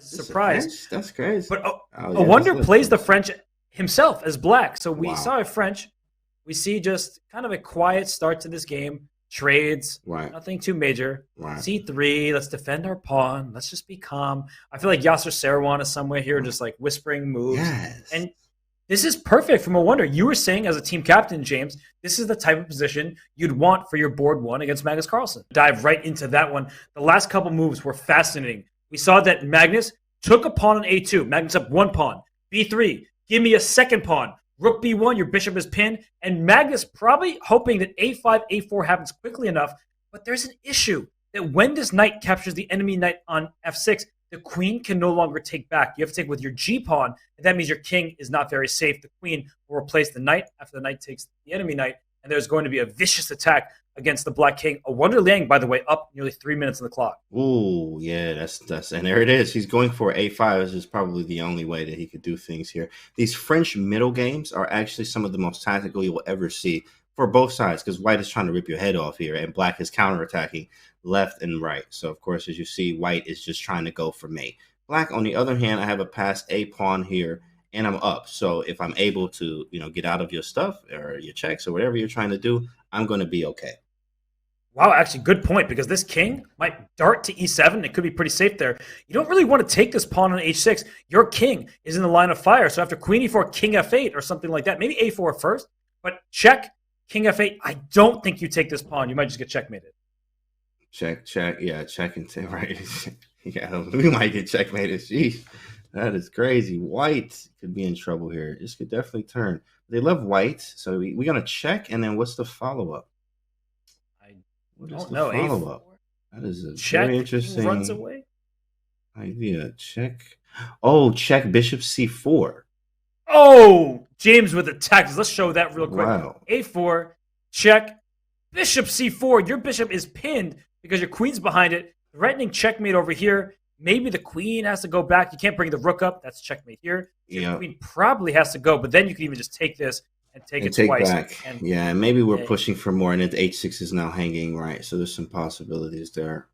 surprise. That's crazy. But Oh, a yeah, wonder plays the French himself as black. So we Wow. saw a French. We see just kind of a quiet start to this game. Trades, Right. nothing too major. Right. C3, let's defend our pawn. Let's just be calm. I feel like Yasser Serouan is somewhere here, just like whispering moves. Yes. And this is perfect from a wonder. You were saying as a team captain, James, this is the type of position you'd want for your board one against Magnus Carlsen. Dive right into that one. The last couple moves were fascinating. We saw that Magnus took a pawn on A2. Magnus up one pawn. B3, give me a second pawn. Rook B1, your bishop is pinned. And Magnus probably hoping that A5, A4 happens quickly enough. But there's an issue that when this knight captures the enemy knight on F6, the queen can no longer take back. You have to take with your G pawn, and that means your king is not very safe. The queen will replace the knight after the knight takes the enemy knight, and there's going to be a vicious attack against the black king. A Wonder Liang, by the way, up nearly 3 minutes on the clock. Ooh, yeah, that's and there it is. He's going for A5. This is probably the only way that he could do things here. These French middle games are actually some of the most tactical you will ever see for both sides, because white is trying to rip your head off here, and black is counterattacking left and right. So, of course, as you see, white is just trying to go for mate. Black, on the other hand, I have a passed A pawn here, and I'm up. So if I'm able to, get out of your stuff or your checks or whatever you're trying to do, I'm going to be okay. Wow, actually, good point, because this king might dart to E7. It could be pretty safe there. You don't really want to take this pawn on H6. Your king is in the line of fire. So after queen E4, king F8 or something like that, maybe A4 first, but check, king F8. I don't think you take this pawn. You might just get checkmated. Check. Yeah, check and right. Yeah, we might get checkmated. Jeez, that is crazy. White could be in trouble here. This could definitely turn. They love white, so we're going to check, and then what's the follow-up? What is the follow-up? That is a check, very interesting runs away. idea. Check. Oh, check bishop C4. Oh, James with the tactics. Let's show that real quick. Wow. A4, check, bishop C4. Your bishop is pinned because your queen's behind it. Threatening checkmate over here. Maybe the queen has to go back. You can't bring the rook up. That's checkmate here. So your queen probably has to go, but then you can even just take this and take it twice. Back. And maybe we're pushing for more, and then H6 is now hanging, right? So there's some possibilities there.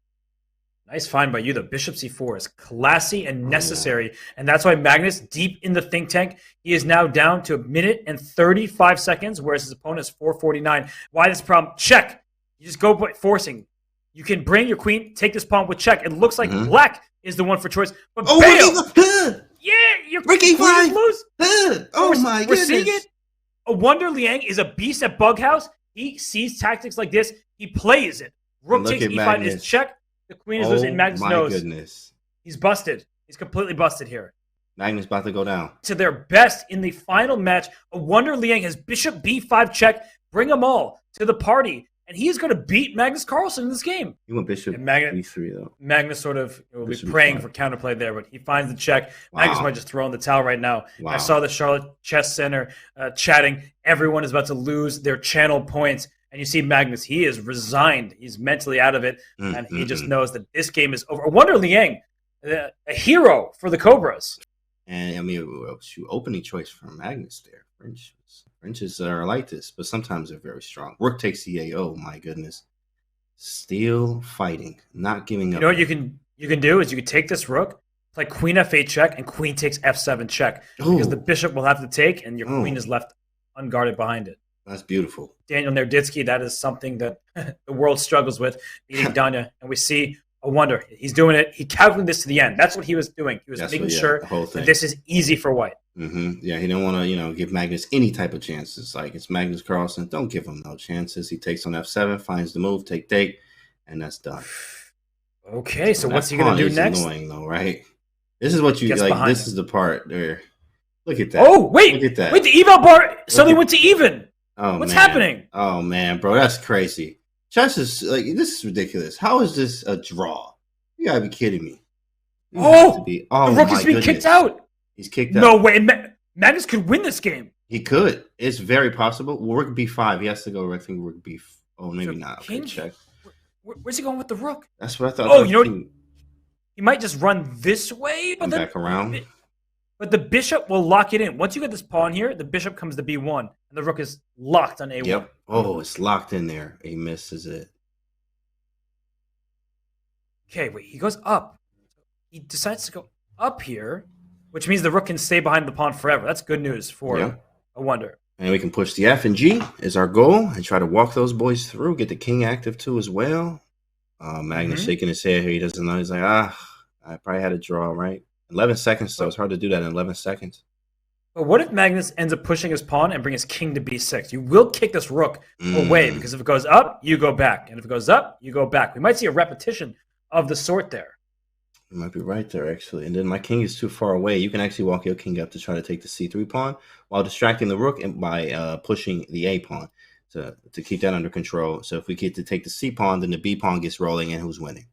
Nice find by you. The bishop C4 is classy and necessary, and that's why Magnus, deep in the think tank, he is now down to 1 minute and 35 seconds, whereas his opponent is 4:49. Why this problem? Check. You just go forcing. You can bring your queen, take this pawn with check. It looks like black is the one for choice, but bam! Yeah, your queen is loose. My goodness. We're seeing it. A Wonder Liang is a beast at Bughouse. He sees tactics like this. He plays it. Rook takes E5 Magnus. is check. The queen is losing. Magnus knows. Goodness. He's busted. He's completely busted here. Magnus about to go down. To their best in the final match, a Wonder Liang has bishop B5 check. Bring them all to the party. And he's going to beat Magnus Carlsen in this game. He went bishop B3, though. Magnus sort of will be praying for counterplay there, but he finds the check. Wow. Magnus might just throw in the towel right now. Wow. I saw the Charlotte Chess Center chatting. Everyone is about to lose their channel points. And you see Magnus, he is resigned. He's mentally out of it. And he just knows that this game is over. Wonder Liang, a hero for the Cobras. And, I mean, opening choice for Magnus there. Frenches are like this, but sometimes they're very strong. Rook takes C8. Oh, my goodness. Still fighting, not giving up. You know what you can do is you can take this rook, play queen F8 check, and queen takes F7 check. Ooh. Because the bishop will have to take, and your queen is left unguarded behind it. That's beautiful. Daniel Nerditsky, that is something that the world struggles with, beating Danya. And we see a wonder. He's doing it. He calculated this to the end. That's what he was doing. He was making sure that this is easy for white. Yeah, he didn't want to, give Magnus any type of chances. Like, it's Magnus Carlsen. Don't give him no chances. He takes on F7, finds the move, take, and that's done. Okay, so what's he going to do next? Annoying, though, right? This is what you like. This is the part there. Look at that. Oh, wait. Look at that. Wait, the eval bar suddenly went to even. Oh, what's happening? Oh, man, bro, that's crazy. Chess is this is ridiculous. How is this a draw? You gotta be kidding me. The rook is being kicked out. He's kicked out. No way. Magnus could win this game. He could. It's very possible. Well, rook B5. He has to go. I think rook B. Oh, maybe not. Okay, check. Where's he going with the rook? That's what I thought. Oh, you know what? He might just run this way, but then back around. But the bishop will lock it in. Once you get this pawn here, the bishop comes to B1, and the rook is locked on A1. Yep. Oh, it's locked in there. He misses it. Okay, wait. He goes up. He decides to go up here, which means the rook can stay behind the pawn forever. That's good news Yeah. for a wonder. And we can push the F and G is our goal and try to walk those boys through. Get the king active too as well. Magnus shaking his head here. He doesn't know. He's like, I probably had a draw, right? 11 seconds, so it's hard to do that in 11 seconds. But what if Magnus ends up pushing his pawn and bring his king to b6? You will kick this rook away because if it goes up, you go back. And if it goes up, you go back. We might see a repetition of the sort there. You might be right there, actually. And then my king is too far away. You can actually walk your king up to try to take the c3 pawn while distracting the rook and by pushing the a pawn to keep that under control. So if we get to take the c pawn, then the b pawn gets rolling, and who's winning?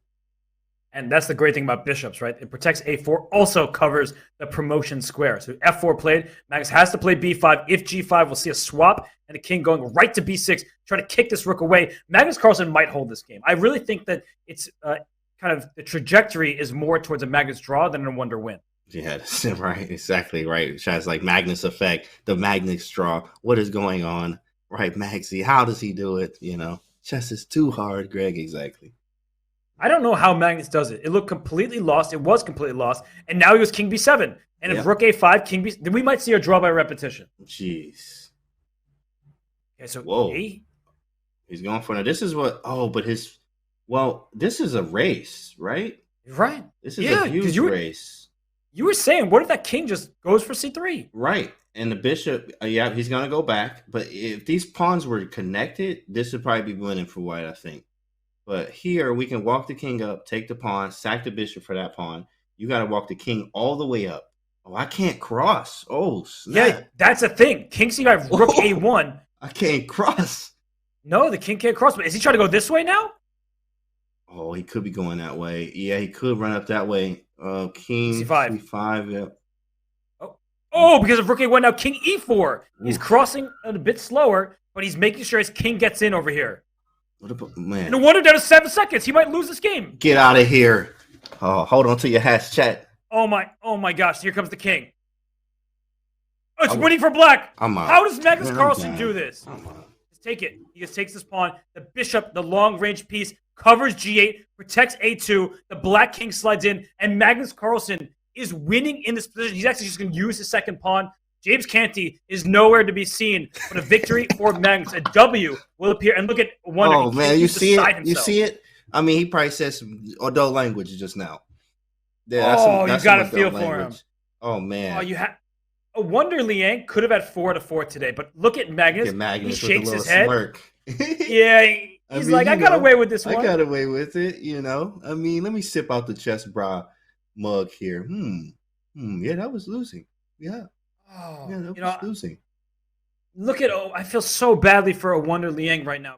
And that's the great thing about bishops, right? It protects a4, also covers the promotion square. So f4 played, Magnus has to play b5. If g5, we'll see a swap and the king going right to b6, try to kick this rook away. Magnus Carlsen might hold this game. I really think that it's kind of the trajectory is more towards a Magnus draw than a wonder win. Yeah, that's right. Exactly right. Chad's like Magnus effect, the Magnus draw. What is going on? Right, Maxi. How does he do it? Chess is too hard, Greg. Exactly. I don't know how Magnus does it. It looked completely lost. It was completely lost. And now he was king b7. And if rook a5, king b, then we might see a draw by repetition. Jeez. Okay, so whoa. He's going for it. This is what, this is a race, right? Right. This is a huge race. You were saying, what if that king just goes for c3? Right. And the bishop, he's going to go back. But if these pawns were connected, this would probably be winning for white, I think. But here, we can walk the king up, take the pawn, sack the bishop for that pawn. You got to walk the king all the way up. Oh, I can't cross. Oh, snap. Yeah, that's a thing. King c5, rook a1. I can't cross. No, the king can't cross. But is he trying to go this way now? Oh, he could be going that way. Yeah, he could run up that way. King c5, yeah. Oh, because of rook a1, now king e4. He's crossing a bit slower, but he's making sure his king gets in over here. Man. No wonder down to 7 seconds. He might lose this game. Get out of here. Oh, hold on to your hats, chat. Oh my gosh. Here comes the king. Oh, it's winning for black. How does Magnus Carlsen do this? Just take it. He just takes this pawn. The bishop, the long-range piece, covers g8, protects a2. The black king slides in, and Magnus Carlsen is winning in this position. He's actually just going to use his second pawn. James Canty is nowhere to be seen, but a victory for Magnus. A W will appear. And look at Wonder. Oh, man, you see it? You see it? I mean, he probably said some adult language just now. Yeah, you got to feel for him. Oh, man. Oh, you have. A Wonder Liang could have had 4-4 today, but look at Magnus. He shakes his head. Smirk. Yeah, he's like, I got away with this one. I got away with it, I mean, let me sip out the chess bra mug here. Yeah, that was losing. Yeah. Oh, yeah, that was losing. Look at, I feel so badly for a Wonder Liang right now.